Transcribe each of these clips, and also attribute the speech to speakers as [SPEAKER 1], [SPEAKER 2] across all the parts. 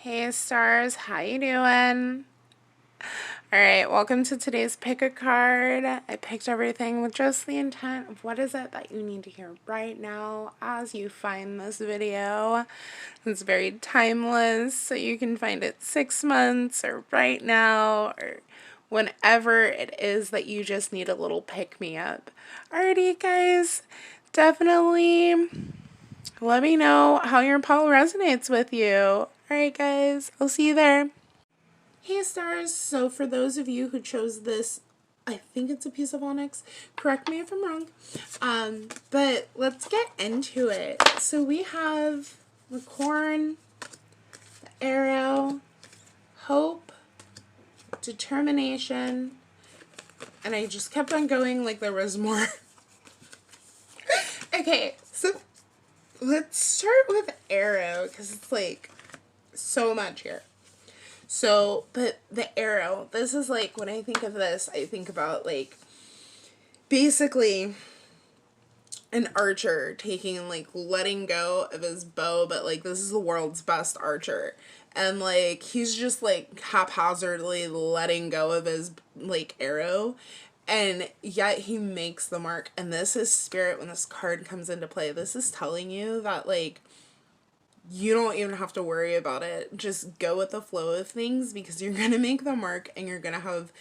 [SPEAKER 1] Hey stars, how you doing? Alright, welcome to today's pick a card. I picked everything with just the intent of what is it that you need to hear right now as you find this video. It's very timeless, so you can find it 6 months or right now or whenever it is that you just need a little pick-me-up. Alrighty guys, definitely let me know how your poll resonates with you. Alright guys, I'll see you there. Hey stars, so for those of you who chose this, I think it's a piece of onyx, correct me if I'm wrong, but let's get into it. So we have the corn, the arrow, hope, determination, and I just kept on going like there was more. Okay, so let's start with arrow because it's like so much here. So, but the arrow, this is like, when I think of this, I think about like basically an archer taking like letting go of his bow, but like this is the world's best archer. And like he's just like haphazardly letting go of his like arrow. And yet he makes the mark. And this is spirit when this card comes into play. This is telling you that like you don't even have to worry about it. Just go with the flow of things because you're going to make the mark and you're going to have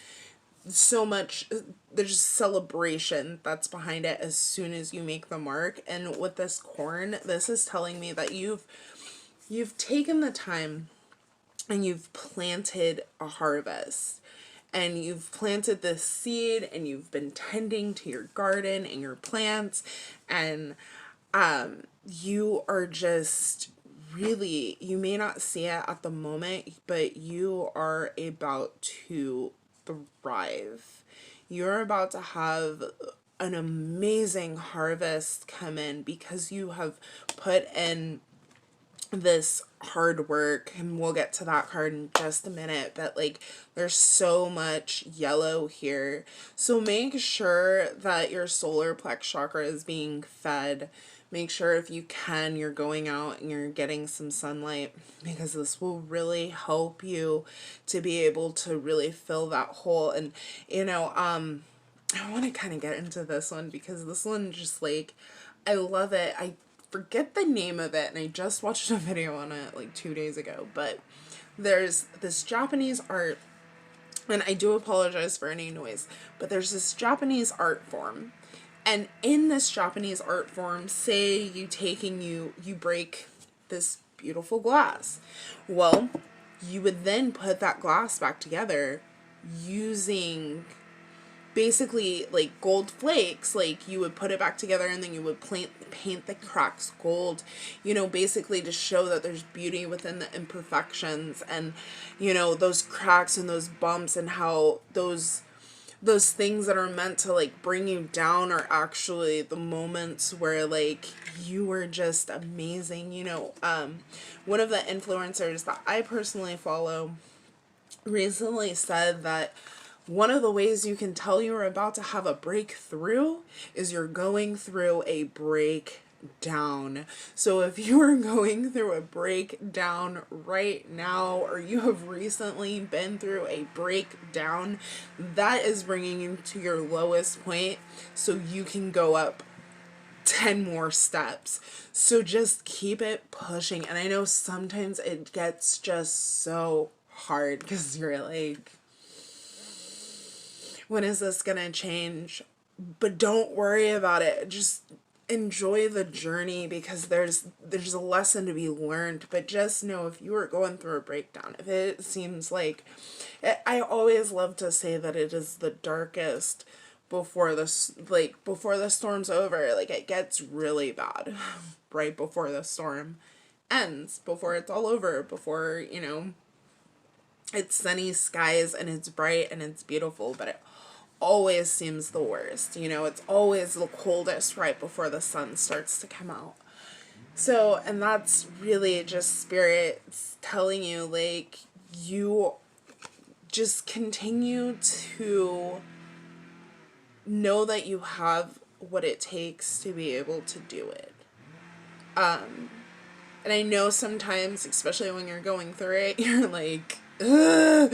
[SPEAKER 1] so much, there's celebration that's behind it as soon as you make the mark. And with this corn, this is telling me that you've taken the time and you've planted a harvest. And you've planted this seed and you've been tending to your garden and your plants, and you are just really, you may not see it at the moment, but you are about to thrive. You're about to have an amazing harvest come in because you have put in this hard work, and we'll get to that card in just a minute, but like there's so much yellow here, so make sure that your solar plex chakra is being fed. Make sure if you can you're going out and you're getting some sunlight, because this will really help you to be able to really fill that hole. And I want to kind of get into this one because this one just like, I love it. I forget the name of it and I just watched a video on it like 2 days ago, but there's this Japanese art, and I do apologize for any noise, but there's this Japanese art form, and in this Japanese art form, say you break this beautiful glass. Well, you would then put that glass back together using basically like gold flakes. Like you would put it back together and then you would paint the cracks gold, basically to show that there's beauty within the imperfections, and those cracks and those bumps, and how those things that are meant to like bring you down are actually the moments where like you were just amazing. One of the influencers that I personally follow recently said that one of the ways you can tell you're about to have a breakthrough is you're going through a breakdown. So if you are going through a breakdown right now, or you have recently been through a breakdown, that is bringing you to your lowest point so you can go up 10 more steps. So just keep it pushing. And I know sometimes it gets just so hard because you're like, when is this gonna change? But don't worry about it. Just enjoy the journey, because there's a lesson to be learned. But just know, if you are going through a breakdown, if it seems like, I always love to say that it is the darkest before the storm's over. Like it gets really bad right before the storm ends, before it's all over, before it's sunny skies and it's bright and it's beautiful. But it always seems the worst. It's always the coldest right before the sun starts to come out. So, and that's really just spirit telling you, like, you just continue to know that you have what it takes to be able to do it. And I know sometimes, especially when you're going through it, you're like, ugh,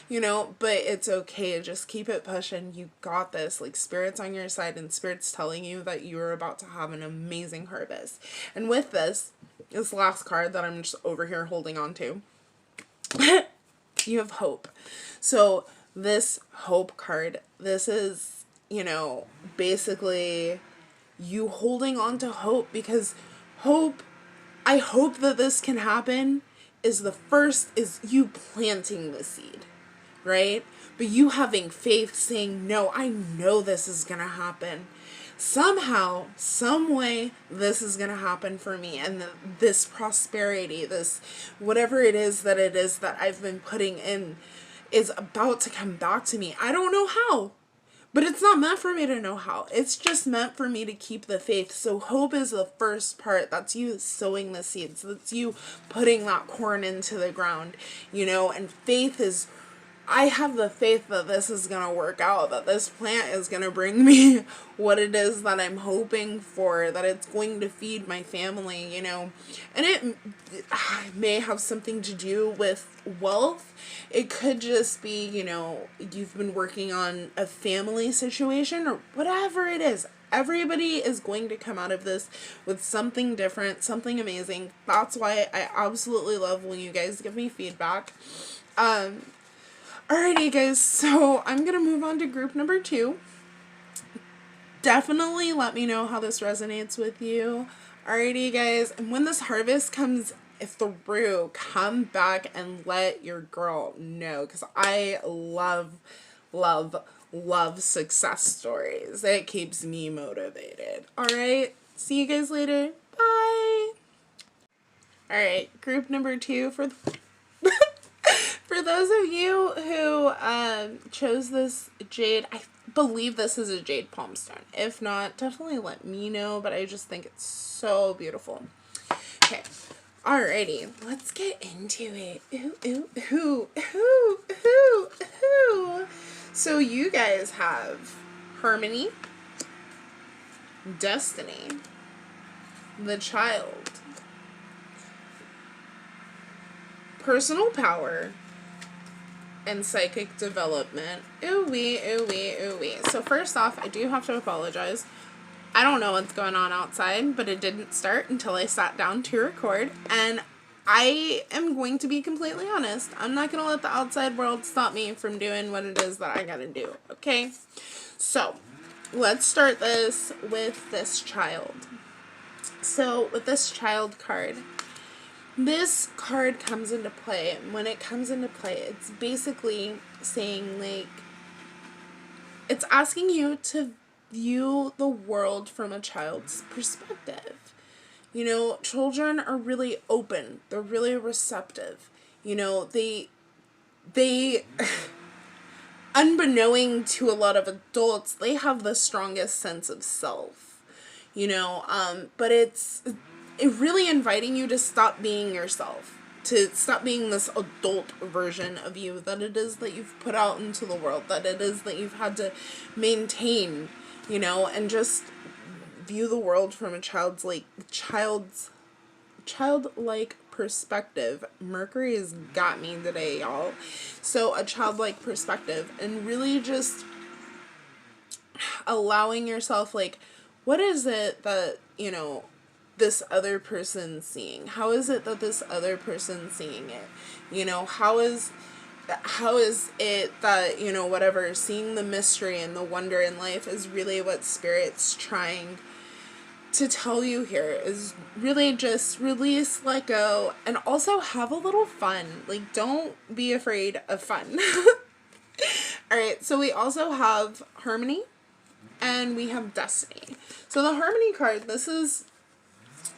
[SPEAKER 1] you know, but it's okay. Just keep it pushing. You got this. Like, Spirit's on your side, and Spirit's telling you that you're about to have an amazing harvest. And with this last card that I'm just over here holding on to, you have hope. So this hope card, this is, you know, basically you holding on to hope, because hope, I hope that this can happen, is the first, is you planting the seed, right? But you having faith, saying, no, I know this is going to happen. Somehow, some way, this is going to happen for me. And this prosperity, this whatever it is that I've been putting in is about to come back to me. I don't know how. But it's not meant for me to know how. It's just meant for me to keep the faith. So hope is the first part. That's you sowing the seeds. That's you putting that corn into the ground, you know, and faith is, I have the faith that this is going to work out, that this plant is going to bring me what it is that I'm hoping for, that it's going to feed my family, you know. And it may have something to do with wealth. It could just be, you know, you've been working on a family situation or whatever it is. Everybody is going to come out of this with something different, something amazing. That's why I absolutely love when you guys give me feedback. Alrighty guys, so I'm going to move on to group number 2. Definitely let me know how this resonates with you. Alrighty guys, and when this harvest comes through, come back and let your girl know, because I love success stories. It keeps me motivated. Alright, see you guys later. Bye! Alright, group number 2 for for those of you who chose this jade, I believe this is a jade palm stone. If not, definitely let me know, but I just think it's so beautiful. Okay, alrighty, let's get into it. Ooh. So you guys have Harmony, Destiny, the Child, Personal Power, and Psychic Development. Ooh-wee. So first off, I do have to apologize. I don't know what's going on outside, but it didn't start until I sat down to record, and I am going to be completely honest. I'm not going to let the outside world stop me from doing what it is that I gotta do, okay? So, let's start this with this child. So, with this child card, this card comes into play, and when it comes into play, it's basically saying, like, it's asking you to view the world from a child's perspective. You know, children are really open. They're really receptive. You know, they unbeknown to a lot of adults, they have the strongest sense of self. You know, but it's really inviting you to stop being yourself, to stop being this adult version of you that it is that you've put out into the world, that it is that you've had to maintain, you know, and just view the world from a childlike perspective. Mercury has got me today, y'all. So a childlike perspective, and really just allowing yourself, like, what is it that, you know, this other person's seeing? How is it that this other person's seeing it? You know, how is it that, you know, whatever, seeing the mystery and the wonder in life is really what Spirit's trying to tell you here, is really just release, let go, and also have a little fun. Like, don't be afraid of fun. Alright, so we also have Harmony, and we have Destiny. So the Harmony card, this is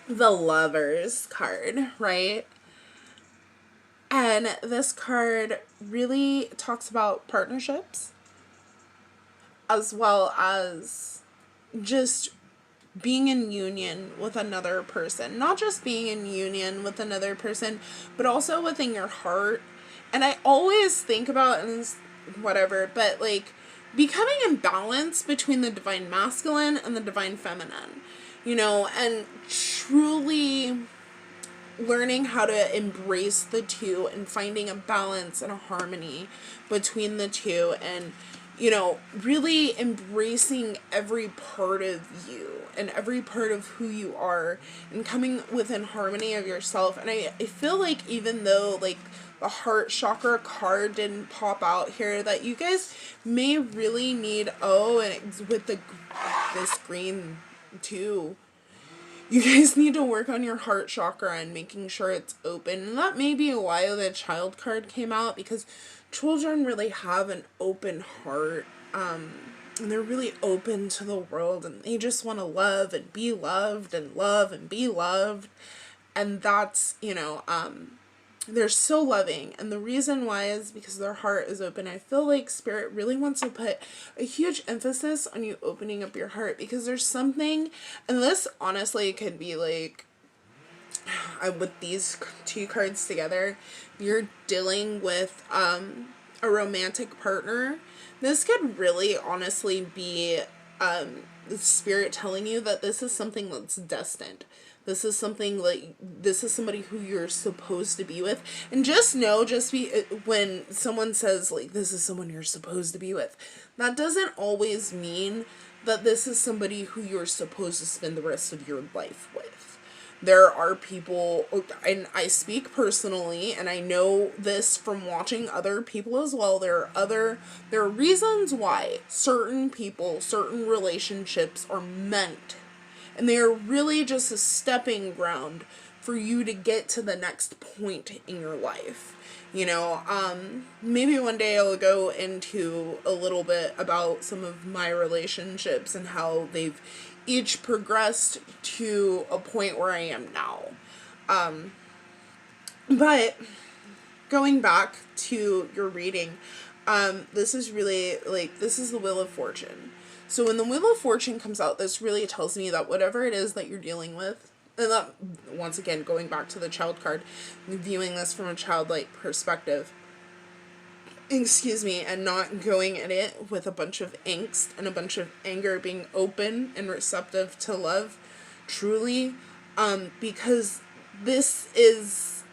[SPEAKER 1] the Lovers card, right? And this card really talks about partnerships, as well as just being in union with another person. Not just being in union with another person, but also within your heart. And I always think about, and whatever, but like becoming in balance between the divine masculine and the divine feminine, you know, and truly learning how to embrace the two and finding a balance and a harmony between the two, and really embracing every part of you and every part of who you are, and coming within harmony of yourself. And I feel like, even though like the heart chakra card didn't pop out here, that you guys may really need, and it's with this green too, you guys need to work on your heart chakra and making sure it's open. And that may be why the child card came out, because children really have an open heart. And they're really open to the world, and they just want to love and be loved and love and be loved. And that's, they're so loving. And the reason why is because their heart is open. I feel like Spirit really wants to put a huge emphasis on you opening up your heart, because there's something, and this honestly could be like, with these two cards together, you're dealing with a romantic partner. This could really honestly be the Spirit telling you that this is something that's destined. This is somebody who you're supposed to be with. And just know, when someone says like, this is someone you're supposed to be with, that doesn't always mean that this is somebody who you're supposed to spend the rest of your life with. There are people, and I speak personally, and I know this from watching other people as well, there are reasons why certain people, certain relationships are meant, and they are really just a stepping ground for you to get to the next point in your life. Maybe one day I'll go into a little bit about some of my relationships and how they've each progressed to a point where I am now. But going back to your reading, this is really this is the Wheel of Fortune. So when the Wheel of Fortune comes out, this really tells me that whatever it is that you're dealing with, and that, once again, going back to the child card, viewing this from a childlike perspective, and not going at it with a bunch of angst and a bunch of anger, being open and receptive to love, truly, because this is,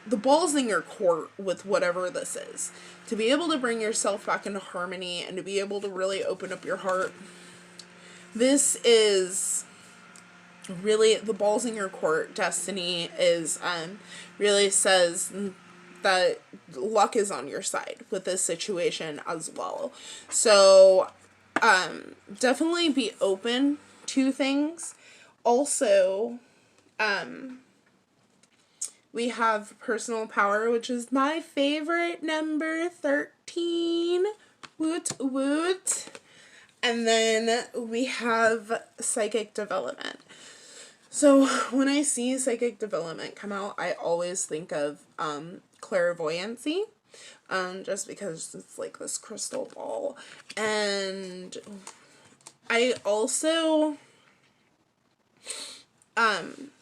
[SPEAKER 1] the ball's in your court with whatever this is. To be able to bring yourself back into harmony and to be able to really open up your heart, this is really, the ball's in your court. Destiny is, really says that luck is on your side with this situation as well. So, definitely be open to things. Also, we have personal power, which is my favorite number, 13. Woot woot. And then we have psychic development. So when I see psychic development come out, I always think of clairvoyancy, just because it's like this crystal ball. And I also,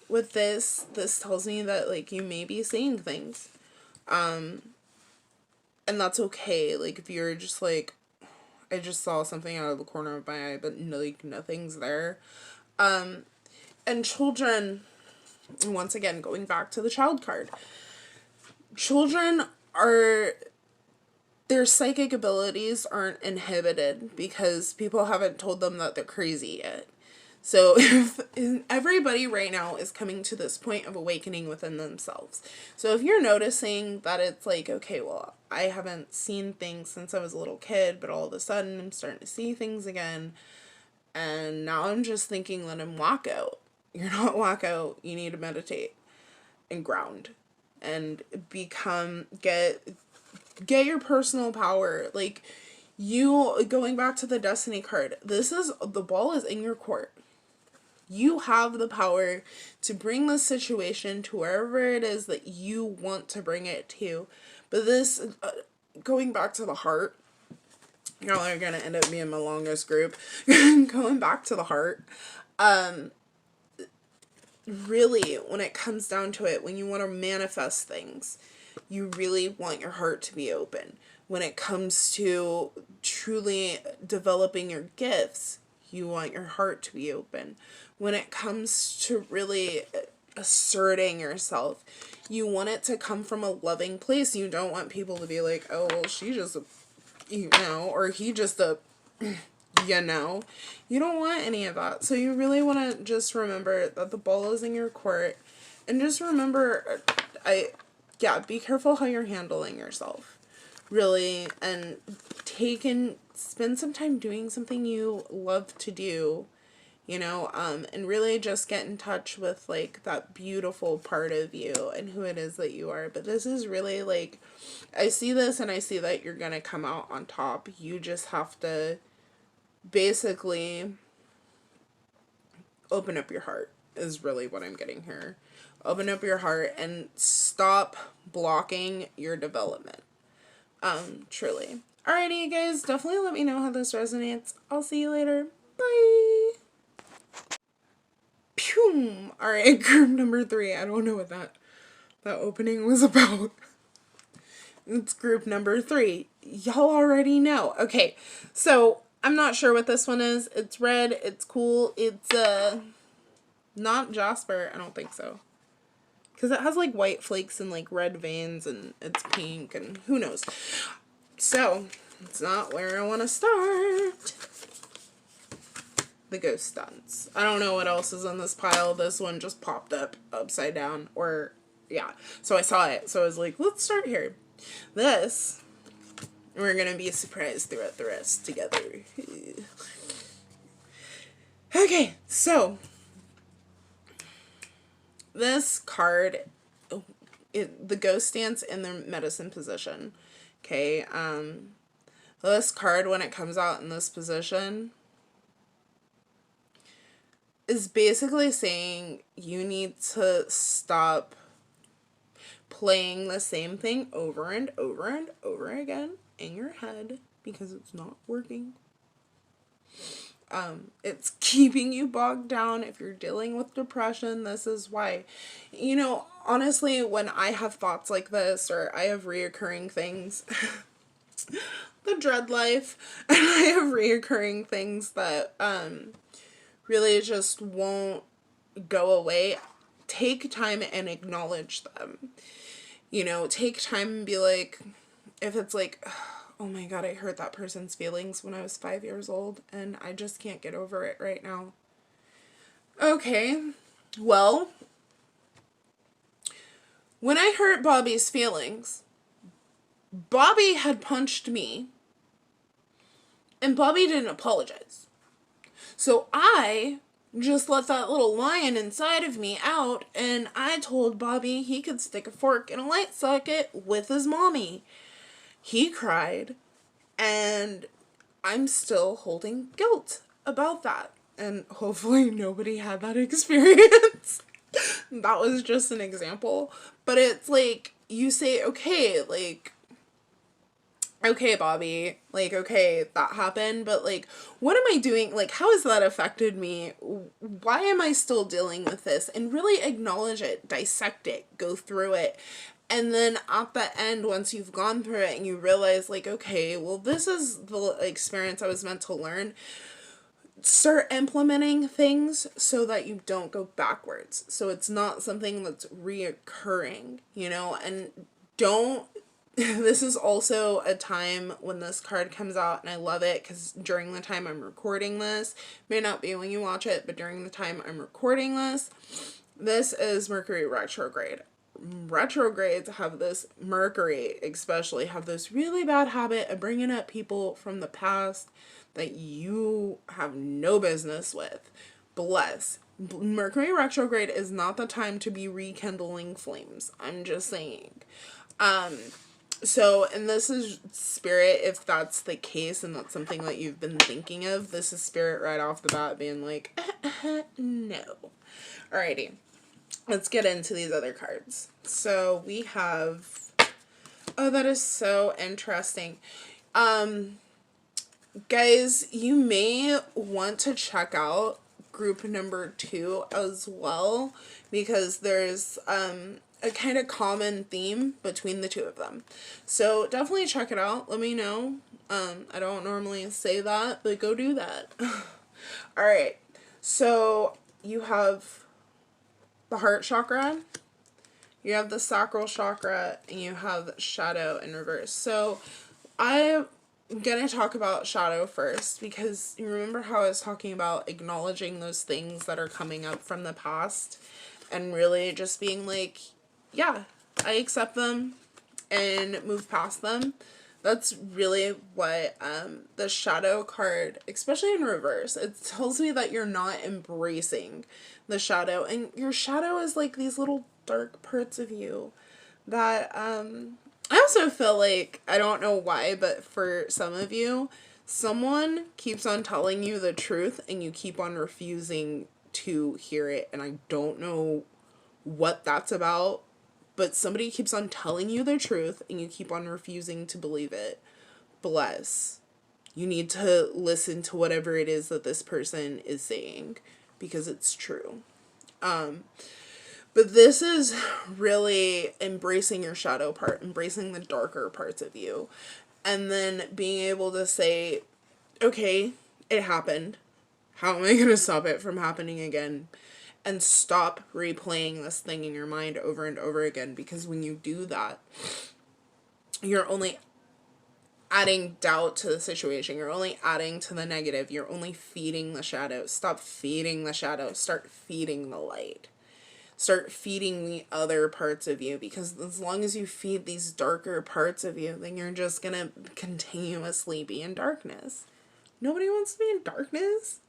[SPEAKER 1] with this tells me that like you may be seeing things, and that's okay. Like if you're just like, I just saw something out of the corner of my eye, but like nothing's there. And children, once again, going back to the child card, children their psychic abilities aren't inhibited because people haven't told them that they're crazy yet. So if everybody right now is coming to this point of awakening within themselves. So if you're noticing that it's like, okay, well, I haven't seen things since I was a little kid, but all of a sudden I'm starting to see things again, and now I'm just thinking that I'm wacko. You're not wacko. You need to meditate and ground and get your personal power. Like, you, going back to the Destiny card, the ball is in your court. You have the power to bring the situation to wherever it is that you want to bring it to. But this, going back to the heart, y'all are going to end up being my longest group. Going back to the heart, really, when it comes down to it, when you want to manifest things, you really want your heart to be open. When it comes to truly developing your gifts, you want your heart to be open. When it comes to really asserting yourself. You want it to come from a loving place. You don't want people to be like, oh, well, she just a, or he just a, you don't want any of that. So you really want to just remember that the ball is in your court, and just remember, be careful how you're handling yourself, really, and spend some time doing something you love to do, and really just get in touch with, like, that beautiful part of you and who it is that you are. But this is really, like, I see this and I see that you're gonna come out on top. You just have to basically open up your heart, is really what I'm getting here. Open up your heart and stop blocking your development. Truly. Alrighty, you guys, definitely let me know how this resonates. I'll see you later. Bye! Pew! Alright, group number 3. I don't know what that opening was about. It's group number 3. Y'all already know. Okay, so I'm not sure what this one is. It's red. It's cool. It's, not Jasper. I don't think so. Because it has, like, white flakes and, like, red veins, and it's pink, and who knows. So, it's not where I want to start. The ghost dance. I don't know what else is in this pile. This one just popped up upside down, or, yeah. So I saw it. So I was like, let's start here. This, we're going to be surprised throughout the rest together. Okay, so this card, the ghost dance in the medicine position. Okay, this card, when it comes out in this position, is basically saying you need to stop playing the same thing over and over and over again in your head, because it's not working. It's keeping you bogged down. If you're dealing with depression, this is why. Honestly, when I have thoughts like this, or I have reoccurring things, the dread life, and I have reoccurring things that, really just won't go away, take time and acknowledge them. Take time and be like, if it's like, oh my god, I hurt that person's feelings when I was 5 years old, and I just can't get over it right now. Okay, well, when I hurt Bobby's feelings, Bobby had punched me, and Bobby didn't apologize. So I just let that little lion inside of me out, and I told Bobby he could stick a fork in a light socket with his mommy. He cried, and I'm still holding guilt about that. And hopefully nobody had that experience. That was just an example. But it's like, you say, okay, like, okay, Bobby, like, okay, that happened, but, like, what am I doing? Like, how has that affected me? Why am I still dealing with this? And really acknowledge it, dissect it, go through it. And then at the end, once you've gone through it and you realize, like, okay, well, this is the experience I was meant to learn, start implementing things so that you don't go backwards. So it's not something that's reoccurring, and don't, this is also a time when this card comes out, and I love it because during the time I'm recording this, may not be when you watch it, but during the time I'm recording this is Mercury retrograde. Retrogrades have this, Mercury especially, have this really bad habit of bringing up people from the past that you have no business with. Mercury retrograde is not the time to be rekindling flames. I'm just saying. So, and this is spirit, if that's the case and that's something that you've been thinking of, this is spirit right off the bat being like, no. Alrighty. Let's get into these other cards. So we have, oh, that is so interesting. Guys, you may want to check out group number 2 as well, because there's a kind of common theme between the two of them. So definitely check it out. Let me know. I don't normally say that, but go do that. Alright, so you have the heart chakra, you have the sacral chakra, and you have shadow in reverse. So I'm going to talk about shadow first, because you remember how I was talking about acknowledging those things that are coming up from the past and really just being like, yeah, I accept them and move past them. That's really what the shadow card, especially in reverse, it tells me that you're not embracing the shadow. And your shadow is like these little dark parts of you that I also feel like, I don't know why, but for some of you, someone keeps on telling you the truth and you keep on refusing to hear it. And I don't know what that's about, but somebody keeps on telling you the truth and you keep on refusing to believe it. Bless. You need to listen to whatever it is that this person is saying, because it's true. But this is really embracing your shadow part, embracing the darker parts of you, and then being able to say, okay, it happened. How am I going to stop it from happening again? And stop replaying this thing in your mind over and over again, because when you do that, you're only adding doubt to the situation. You're only adding to the negative. You're only feeding the shadow. Stop feeding the shadow. Start feeding the light. Start feeding the other parts of you, because as long as you feed these darker parts of you, then you're just going to continuously be in darkness. Nobody wants to be in darkness.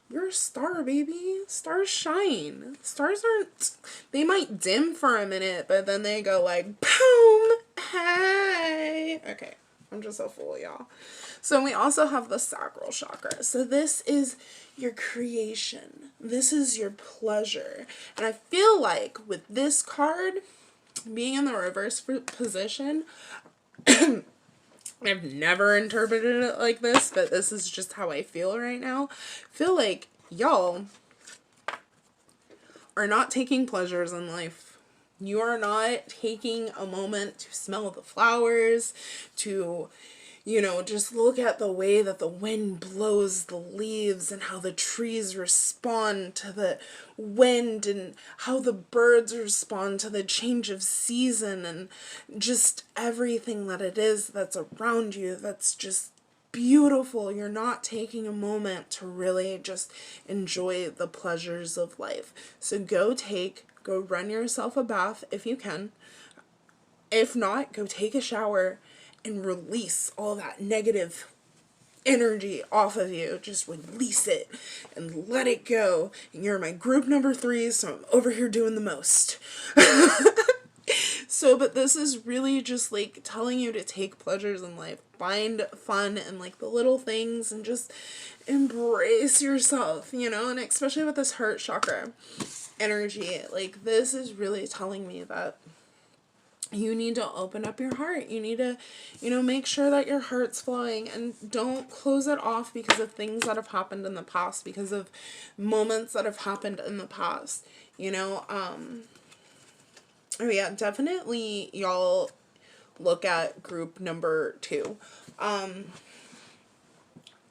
[SPEAKER 1] You're a star, baby. Stars shine. Stars aren't, they might dim for a minute, but then they go like, boom, hey. Okay, I'm just so full, y'all. So we also have the sacral chakra. So this is your creation. This is your pleasure. And I feel like with this card being in the reverse position, I've never interpreted it like this, but this is just how I feel right now. I feel like y'all are not taking pleasures in life. You are not taking a moment to smell the flowers, to, you know, just look at the way that the wind blows the leaves and how the trees respond to the wind and how the birds respond to the change of season and just everything that it is that's around you that's just beautiful. You're not taking a moment to really just enjoy the pleasures of life. So go run yourself a bath if you can. If not, go take a shower and release all that negative energy off of you. Just release it and let it go. And you're my group number 3, so I'm over here doing the most. So, but this is really just like telling you to take pleasures in life. Find fun in like the little things and just embrace yourself, you know, and especially with this heart chakra energy, like this is really telling me that you need to open up your heart. You need to, you know, make sure that your heart's flowing and don't close it off because of things that have happened in the past, because of moments that have happened in the past, you know. Oh yeah, definitely y'all look at group number 2.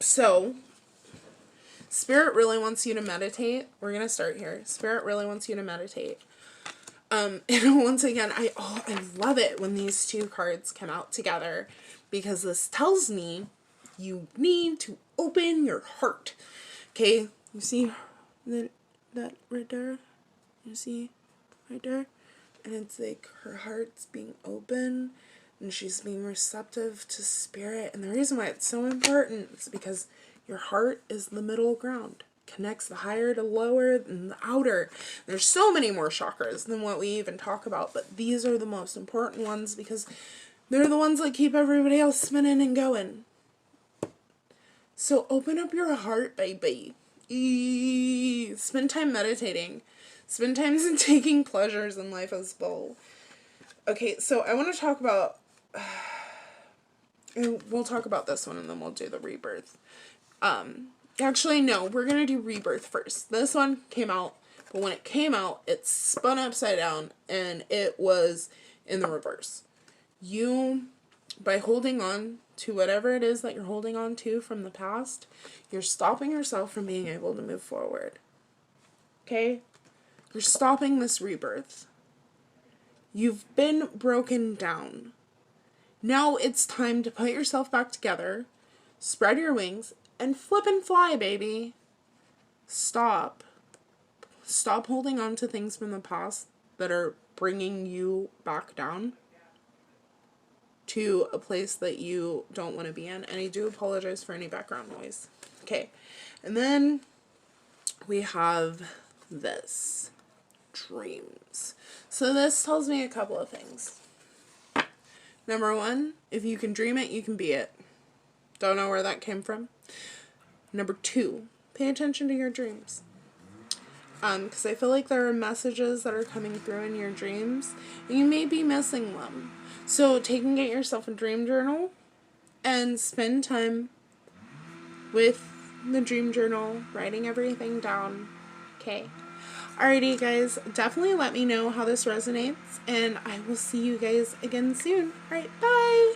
[SPEAKER 1] So Spirit really wants you to meditate. We're going to start here. Spirit really wants you to meditate. And once again, I love it when these two cards come out together, because this tells me you need to open your heart. Okay, you see that right there? You see right there? And it's like her heart's being open and she's being receptive to spirit. And the reason why it's so important is because your heart is the middle ground. Connects the higher to lower and the outer. There's so many more chakras than what we even talk about, but these are the most important ones because they're the ones that keep everybody else spinning and going. So open up your heart, baby. Spend time meditating. Spend time in taking pleasures in life as well. Okay, so I want to talk about, we'll talk about this one and then we'll do the rebirth. Actually, no, we're going to do rebirth first. This one came out, but when it came out, it spun upside down and it was in the reverse. You, by holding on to whatever it is that you're holding on to from the past, you're stopping yourself from being able to move forward. Okay? You're stopping this rebirth. You've been broken down. Now it's time to put yourself back together, spread your wings, and flip and fly, baby. Stop. Stop holding on to things from the past that are bringing you back down to a place that you don't want to be in. And I do apologize for any background noise. Okay. And then we have this. Dreams. So this tells me a couple of things. Number one, if you can dream it, you can be it. Don't know where that came from. Number two, pay attention to your dreams. Because I feel like there are messages that are coming through in your dreams, and you may be missing them. So take and get yourself a dream journal, and spend time with the dream journal, writing everything down. Okay. Alrighty, guys, definitely let me know how this resonates, and I will see you guys again soon. Alright, bye!